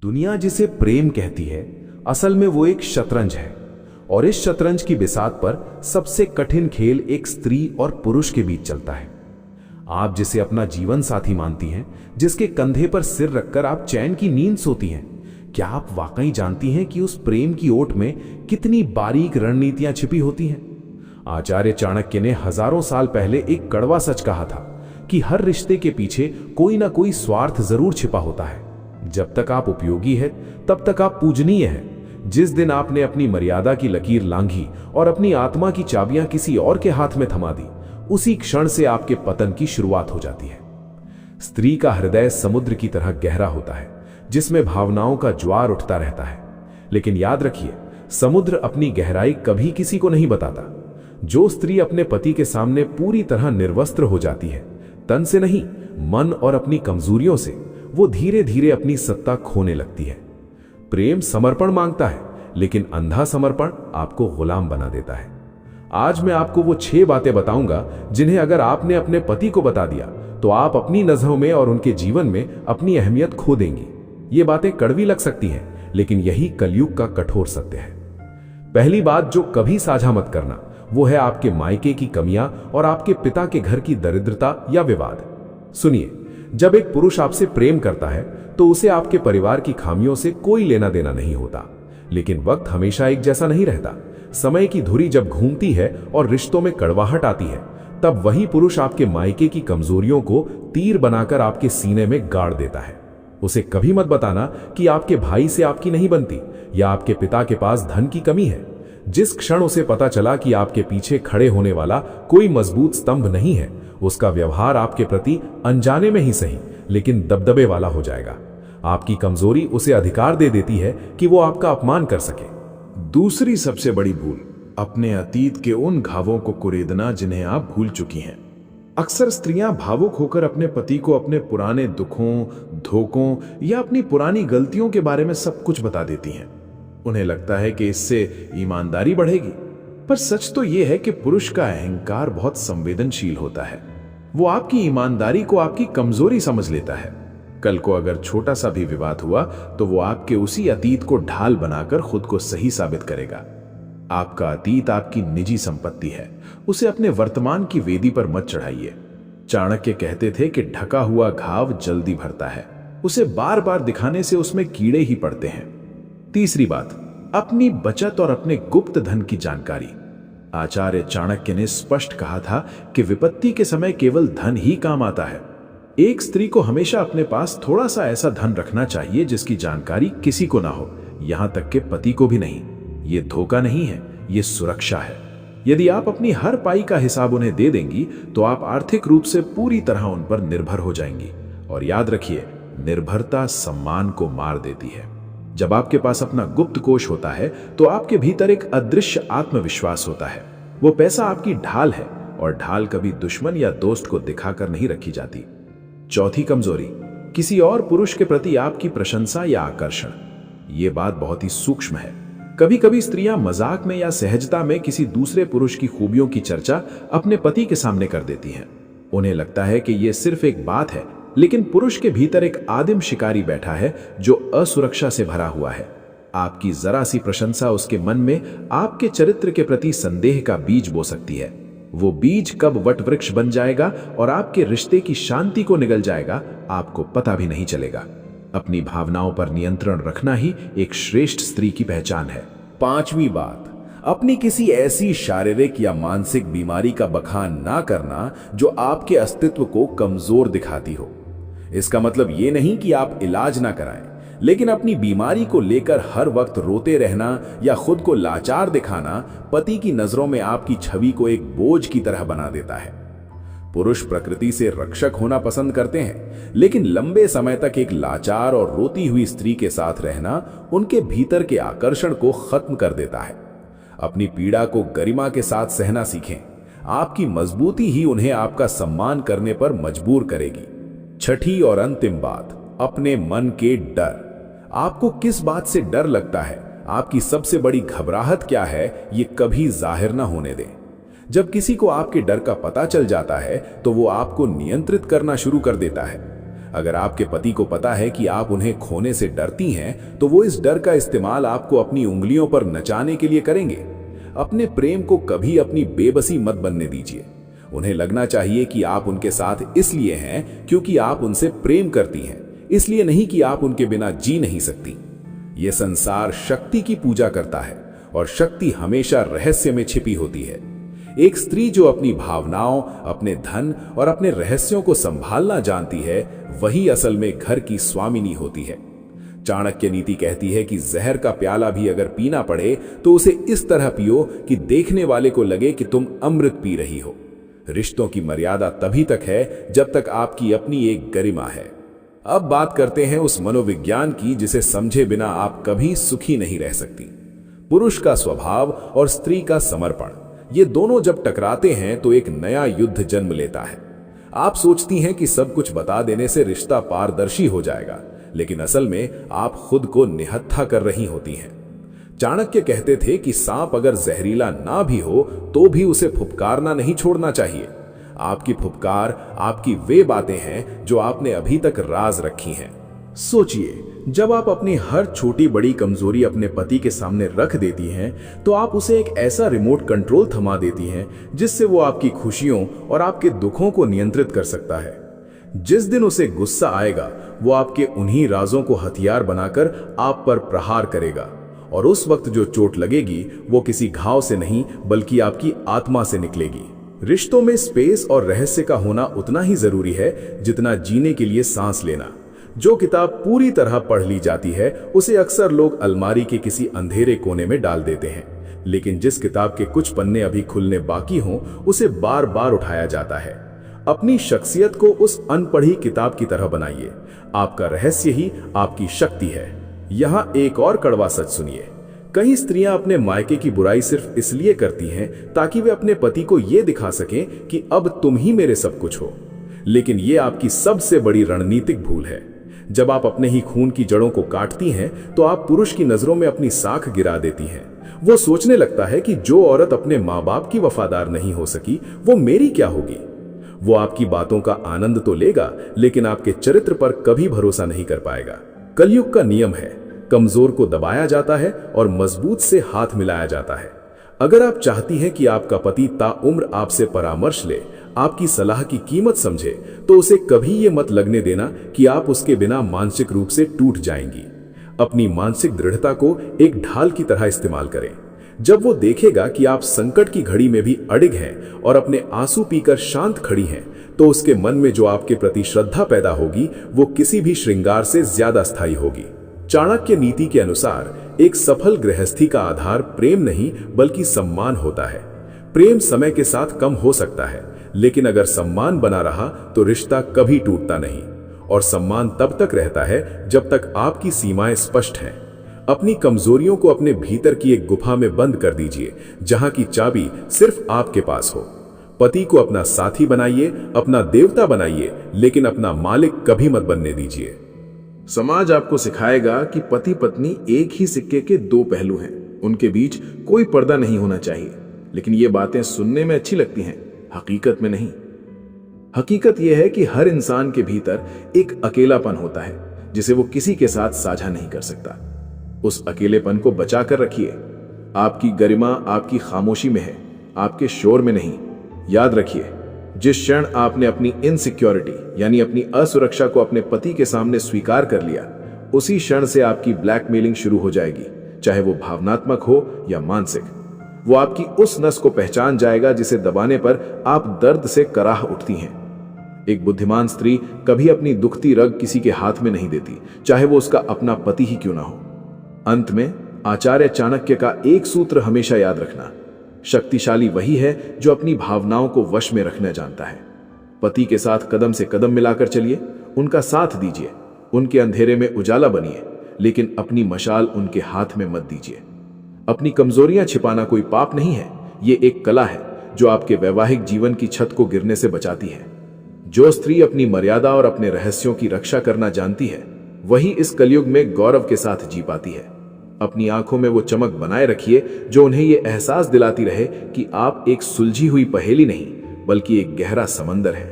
दुनिया जिसे प्रेम कहती है, असल में वो एक शतरंज है। और इस शतरंज की बिसात पर सबसे कठिन खेल एक स्त्री और पुरुष के बीच चलता है। आप जिसे अपना जीवन साथी मानती हैं, जिसके कंधे पर सिर रखकर आप चैन की नींद सोती हैं, क्या आप वाकई जानती हैं कि उस प्रेम की ओट में कितनी बारीक रणनीतियां छिपी होती हैं? आचार्य चाणक्य ने हजारों साल पहले एक कड़वा सच कहा था कि हर रिश्ते के पीछे कोई ना कोई स्वार्थ जरूर छिपा होता है। जब तक आप उपयोगी है, तब तक आप पूजनीय है। जिस दिन आपने अपनी मर्यादा की लकीर लांघी और अपनी आत्मा की चाबियां किसी और के हाथ में थमा दी, उसी क्षण से आपके पतन की शुरुआत हो जाती है। स्त्री का हृदय समुद्र की तरह गहरा होता है, जिसमें भावनाओं का ज्वार उठता रहता है। लेकिन याद रखिए, समुद्र अपनी गहराई कभी किसी को नहीं बताता। जो स्त्री अपने पति के सामने पूरी तरह निर्वस्त्र हो जाती है, तन से नहीं, मन और अपनी कमजोरियों से, वो धीरे धीरे अपनी सत्ता खोने लगती है। प्रेम समर्पण मांगता है, लेकिन अंधा समर्पण आपको गुलाम बना देता है। आज मैं आपको वो 6 बातें बताऊंगा जिन्हें अगर आपने अपने पति को बता दिया तो आप अपनी नजरों में और उनके जीवन में अपनी अहमियत खो देंगी। ये बातें कड़वी लग सकती हैं, लेकिन यही कलयुग का कठोर सत्य है। पहली बात जो कभी साझा मत करना, वो है आपके मायके की कमियां और आपके पिता के घर की दरिद्रता या विवाद। सुनिए, जब एक पुरुष आपसे प्रेम करता है तो उसे आपके परिवार की खामियों से कोई लेना देना नहीं होता। लेकिन वक्त हमेशा एक जैसा नहीं रहता। समय की धुरी जब घूमती है और रिश्तों में कड़वाहट आती है, तब वही पुरुष आपके मायके की कमजोरियों को तीर बनाकर आपके सीने में गाड़ देता है। उसे कभी मत बताना कि आपके भाई से आपकी नहीं बनती या आपके पिता के पास धन की कमी है। जिस क्षण उसे पता चला कि आपके पीछे खड़े होने वाला कोई मजबूत स्तंभ नहीं है, उसका व्यवहार आपके प्रति अनजाने में ही सही, लेकिन दबदबे वाला हो जाएगा। आपकी कमजोरी उसे अधिकार दे देती है कि वो आपका अपमान कर सके। दूसरी सबसे बड़ी भूल, अपने अतीत के उन घावों को कुरेदना जिन्हें आप भूल चुकी हैं। अक्सर स्त्रियां भावुक होकर अपने पति को अपने पुराने दुखों, धोखों या अपनी पुरानी गलतियों के बारे में सब कुछ बता देती हैं। उन्हें लगता है कि इससे ईमानदारी बढ़ेगी, पर सच तो यह है कि पुरुष का अहंकार बहुत संवेदनशील होता है। वो आपकी ईमानदारी को आपकी कमजोरी समझ लेता है। कल को अगर छोटा सा भी विवाद हुआ तो वो आपके उसी अतीत को ढाल बनाकर खुद को सही साबित करेगा। आपका अतीत आपकी निजी संपत्ति है, उसे अपने वर्तमान की वेदी पर मत चढ़ाइए। चाणक्य कहते थे कि ढका हुआ घाव जल्दी भरता है, उसे बार बार दिखाने से उसमें कीड़े ही पड़ते हैं। तीसरी बात, अपनी बचत और अपने गुप्त धन की जानकारी। आचार्य चाणक्य ने स्पष्ट कहा था कि विपत्ति के समय केवल धन ही काम आता है। एक स्त्री को हमेशा अपने पास थोड़ा सा ऐसा धन रखना चाहिए जिसकी जानकारी किसी को ना हो, यहां तक कि पति को भी नहीं। ये धोखा नहीं है, ये सुरक्षा है। यदि आप अपनी हर पाई का हिसाब उन्हें दे देंगी तो आप आर्थिक रूप से पूरी तरह उन पर निर्भर हो जाएंगी। और याद रखिए, निर्भरता सम्मान को मार देती है। जब आपके पास अपना गुप्त कोष होता है तो आपके भीतर एक अदृश्य आत्मविश्वास होता है। वो पैसा आपकी ढाल है, और ढाल कभी दुश्मन या दोस्त को दिखाकर नहीं रखी जाती। चौथी कमजोरी, किसी और पुरुष के प्रति आपकी प्रशंसा या आकर्षण। ये बात बहुत ही सूक्ष्म है। कभी कभी स्त्रियां मजाक में या सहजता में किसी दूसरे पुरुष की खूबियों की चर्चा अपने पति के सामने कर देती हैं। उन्हें लगता है कि यह सिर्फ एक बात है, लेकिन पुरुष के भीतर एक आदिम शिकारी बैठा है जो असुरक्षा से भरा हुआ है। आपकी जरा सी प्रशंसा उसके मन में आपके चरित्र के प्रति संदेह का बीज बो सकती है। वो बीज कब वट वृक्ष बन जाएगा और आपके रिश्ते की शांति को निगल जाएगा, आपको पता भी नहीं चलेगा। अपनी भावनाओं पर नियंत्रण रखना ही एक श्रेष्ठ स्त्री की पहचान है। पांचवी बात, अपनी किसी ऐसी शारीरिक या मानसिक बीमारी का बखान ना करना जो आपके अस्तित्व को कमजोर दिखाती हो। इसका मतलब ये नहीं कि आप इलाज ना कराएं, लेकिन अपनी बीमारी को लेकर हर वक्त रोते रहना या खुद को लाचार दिखाना पति की नजरों में आपकी छवि को एक बोझ की तरह बना देता है। पुरुष प्रकृति से रक्षक होना पसंद करते हैं, लेकिन लंबे समय तक एक लाचार और रोती हुई स्त्री के साथ रहना उनके भीतर के आकर्षण को खत्म कर देता है। अपनी पीड़ा को गरिमा के साथ सहना सीखें। आपकी मजबूती ही उन्हें आपका सम्मान करने पर मजबूर करेगी। छठी और अंतिम बात, अपने मन के डर। आपको किस बात से डर लगता है, आपकी सबसे बड़ी घबराहट क्या है, ये कभी जाहिर ना होने दें। जब किसी को आपके डर का पता चल जाता है तो वो आपको नियंत्रित करना शुरू कर देता है। अगर आपके पति को पता है कि आप उन्हें खोने से डरती हैं, तो वो इस डर का इस्तेमाल आपको अपनी उंगलियों पर नचाने के लिए करेंगे। अपने प्रेम को कभी अपनी बेबसी मत बनने दीजिए। उन्हें लगना चाहिए कि आप उनके साथ इसलिए हैं क्योंकि आप उनसे प्रेम करती हैं, इसलिए नहीं कि आप उनके बिना जी नहीं सकती। यह संसार शक्ति की पूजा करता है और शक्ति हमेशा रहस्य में छिपी होती है। एक स्त्री जो अपनी भावनाओं, अपने धन और अपने रहस्यों को संभालना जानती है, वही असल में घर की स्वामिनी होती है। चाणक्य नीति कहती है कि जहर का प्याला भी अगर पीना पड़े तो उसे इस तरह पियो कि देखने वाले को लगे कि तुम अमृत पी रही हो। रिश्तों की मर्यादा तभी तक है जब तक आपकी अपनी एक गरिमा है। अब बात करते हैं उस मनोविज्ञान की जिसे समझे बिना आप कभी सुखी नहीं रह सकती। पुरुष का स्वभाव और स्त्री का समर्पण, ये दोनों जब टकराते हैं तो एक नया युद्ध जन्म लेता है। आप सोचती हैं कि सब कुछ बता देने से रिश्ता पारदर्शी हो जाएगा, लेकिन असल में आप खुद को निहत्था कर रही होती हैं। चाणक्य कहते थे कि सांप अगर जहरीला ना भी हो तो भी उसे फुफकारना नहीं छोड़ना चाहिए। आपकी फुफकार आपकी वे बातें हैं जो आपने अभी तक राज रखी हैं। सोचिए, जब आप अपनी हर छोटी बड़ी कमजोरी अपने पति के सामने रख देती हैं, तो आप उसे एक ऐसा रिमोट कंट्रोल थमा देती हैं जिससे वो आपकी खुशियों और आपके दुखों को नियंत्रित कर सकता है। जिस दिन उसे गुस्सा आएगा, वो आपके उन्हीं राजों को हथियार बनाकर आप पर प्रहार करेगा, और उस वक्त जो चोट लगेगी वो किसी घाव से नहीं बल्कि आपकी आत्मा से निकलेगी। रिश्तों में स्पेस और रहस्य का होना उतना ही जरूरी है जितना जीने के लिए सांस लेना। जो किताब पूरी तरह पढ़ ली जाती है उसे अक्सर लोग अलमारी के किसी अंधेरे कोने में डाल देते हैं, लेकिन जिस किताब के कुछ पन्ने अभी खुलने बाकी हों उसे बार बार उठाया जाता है। अपनी शख्सियत को उस अनपढ़ी किताब की तरह बनाइए। आपका रहस्य ही आपकी शक्ति है। यहां एक और कड़वा सच सुनिए। कई स्त्रियां अपने मायके की बुराई सिर्फ इसलिए करती हैं ताकि वे अपने पति को यह दिखा सकें कि अब तुम ही मेरे सब कुछ हो, लेकिन यह आपकी सबसे बड़ी रणनीतिक भूल है। जब आप अपने ही खून की जड़ों को काटती हैं तो आप पुरुष की नजरों में अपनी साख गिरा देती हैं। वो सोचने लगता है कि जो औरत अपने माँ बाप की वफादार नहीं हो सकी वो मेरी क्या होगी। वो आपकी बातों का आनंद तो लेगा, लेकिन आपके चरित्र पर कभी भरोसा नहीं कर पाएगा। कलयुग का नियम है, कमजोर को दबाया जाता है और मजबूत से हाथ मिलाया जाता है। अगर आप चाहती हैं कि आपका पति ताउम्र आपसे परामर्श ले, आपकी सलाह की कीमत समझे, तो उसे कभी ये मत लगने देना कि आप उसके बिना मानसिक रूप से टूट जाएंगी। अपनी मानसिक दृढ़ता को एक ढाल की तरह इस्तेमाल करें। जब वो देखेगा कि आप संकट की घड़ी में भी अडिग हैं और अपने आंसू पीकर शांत खड़ी हैं, तो उसके मन में जो आपके प्रति श्रद्धा पैदा होगी वो किसी भी श्रृंगार से ज्यादा स्थायी होगी। चाणक्य नीति के अनुसार एक सफल गृहस्थी का आधार प्रेम नहीं बल्कि सम्मान होता है। प्रेम समय के साथ कम हो सकता है, लेकिन अगर सम्मान बना रहा तो रिश्ता कभी टूटता नहीं, और सम्मान तब तक रहता है जब तक आपकी सीमाएं स्पष्ट हैं। अपनी कमजोरियों को अपने भीतर की एक गुफा में बंद कर दीजिए, जहां की चाबी सिर्फ आपके पास हो। पति को अपना साथी बनाइए, अपना देवता बनाइए, लेकिन अपना मालिक कभी मत बनने दीजिए। समाज आपको सिखाएगा कि पति पत्नी एक ही सिक्के के दो पहलू हैं, उनके बीच कोई पर्दा नहीं होना चाहिए। लेकिन ये बातें सुनने में अच्छी लगती हैं, हकीकत में नहीं। हकीकत यह है कि हर इंसान के भीतर एक अकेलापन होता है जिसे वो किसी के साथ साझा नहीं कर सकता। उस अकेलेपन को बचा कर रखिए। आपकी गरिमा आपकी खामोशी में है, आपके शोर में नहीं। याद रखिए, जिस क्षण आपने अपनी इनसिक्योरिटी यानी अपनी असुरक्षा को अपने पति के सामने स्वीकार कर लिया, उसी क्षण से आपकी ब्लैकमेलिंग शुरू हो जाएगी, चाहे वो भावनात्मक हो या मानसिक। वो आपकी उस नस को पहचान जाएगा जिसे दबाने पर आप दर्द से कराह उठती हैं। एक बुद्धिमान स्त्री कभी अपनी दुखती रग किसी के हाथ में नहीं देती, चाहे वो उसका अपना पति ही क्यों ना हो। अंत में आचार्य चाणक्य का एक सूत्र हमेशा याद रखना, शक्तिशाली वही है जो अपनी भावनाओं को वश में रखना जानता है। पति के साथ कदम से कदम मिलाकर चलिए, उनका साथ दीजिए, उनके अंधेरे में उजाला बनिए, लेकिन अपनी मशाल उनके हाथ में मत दीजिए। अपनी कमजोरियां छिपाना कोई पाप नहीं है, ये एक कला है जो आपके वैवाहिक जीवन की छत को गिरने से बचाती है। जो स्त्री अपनी मर्यादा और अपने रहस्यों की रक्षा करना जानती है, वही इस कलयुग में गौरव के साथ जी पाती है। अपनी आंखों में वो चमक बनाए रखिए जो उन्हें ये एहसास दिलाती रहे कि आप एक सुलझी हुई पहेली नहीं बल्कि एक गहरा समंदर है,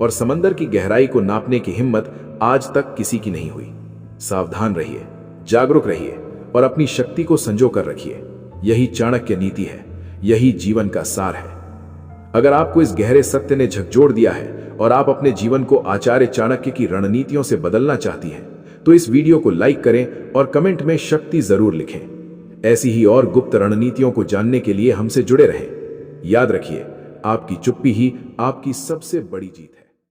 और समंदर की गहराई को नापने की हिम्मत आज तक किसी की नहीं हुई। सावधान रहिए, जागरूक रहिए और अपनी शक्ति को संजो कर रखिए। यही चाणक्य नीति है, यही जीवन का सार है। अगर आपको इस गहरे सत्य ने झकझोर दिया है और आप अपने जीवन को आचार्य चाणक्य की रणनीतियों से बदलना चाहती हैं, तो इस वीडियो को लाइक करें और कमेंट में शक्ति जरूर लिखें। ऐसी ही और गुप्त रणनीतियों को जानने के लिए हमसे जुड़े रहें। याद रखिए, आपकी चुप्पी ही आपकी सबसे बड़ी जीत है।